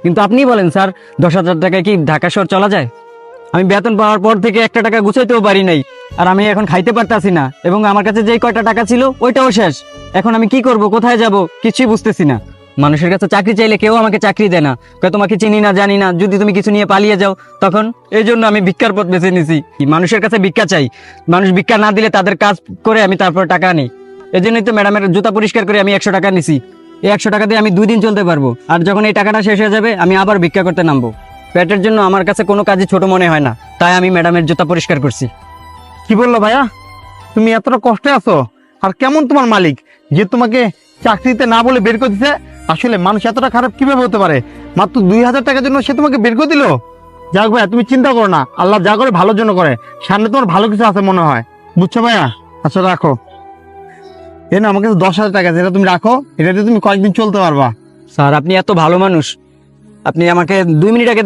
কিন্তু আপনি বলেন স্যার, 10,000 টাকায় কি ঢাকা শহর চলা যায়? আমি বেতন পাওয়ার পর থেকে একটা টাকা গুছাইতেও পারি নাই, আর আমি এখন খাইতে পারতাছি না, এবং আমার কাছে যেই কয়টা টাকা ছিল ওইটাও শেষ। এখন আমি কি করব, কোথায় যাব, কিছুই বুঝতেছি না। মানুষের কাছে চাকরি চাইলে কেউ আমাকে চাকরি দেয় না, কয় তোমাকে চিনি না জানি না, যদি তুমি কিছু নিয়ে পালিয়ে যাও তখন। এই জন্য আমি ভিক্ষার পথ বেছে নিছি। মানুষের কাছে ভিক্ষা চাই, মানুষ ভিক্ষা না দিলে তাদের কাজ করে আমি তারপর টাকা নিই। এই জন্যই তো ম্যাডামের জুতা পরিষ্কার করে আমি 100 টাকা নিছি। এই 100 টাকা দিয়ে আমি 2 দিন চলতে পারবো, আর যখন এই টাকাটা শেষ হয়ে যাবে আমি আবার ভিক্ষা করতে নামবো। পেটের জন্য আমার কাছে কোনো কাজই ছোট মনে হয় না, তাই আমি ম্যাডামের জুতা পরিষ্কার করছি। কি বললো ভাইয়া, তুমি এতটা কষ্টে আছো? আর কেমন তোমার মালিক যে তোমাকে চাকরিতে না বলে বের করে দিছে? আসলে মানুষ এতটা খারাপ কিভাবে হতে পারে? মাত্র 2,000 টাকার জন্য সে তোমাকে বের করে দিল। যাক ভাইয়া, তুমি চিন্তা করো না, আল্লাহ যা করে ভালোর জন্য করে। সামনে তোমার ভালো কিছু আছে মনে হয়, বুঝছো ভাইয়া? আচ্ছা রাখো, এ না আমার কাছে 10,000 টাকা আছে, এটা তুমি রাখো, এটা দিয়ে তুমি কয়েকদিন চলতে পারবা। স্যার আপনি এত ভালো মানুষ, আপনি আমাকে 2 মিনিট আগে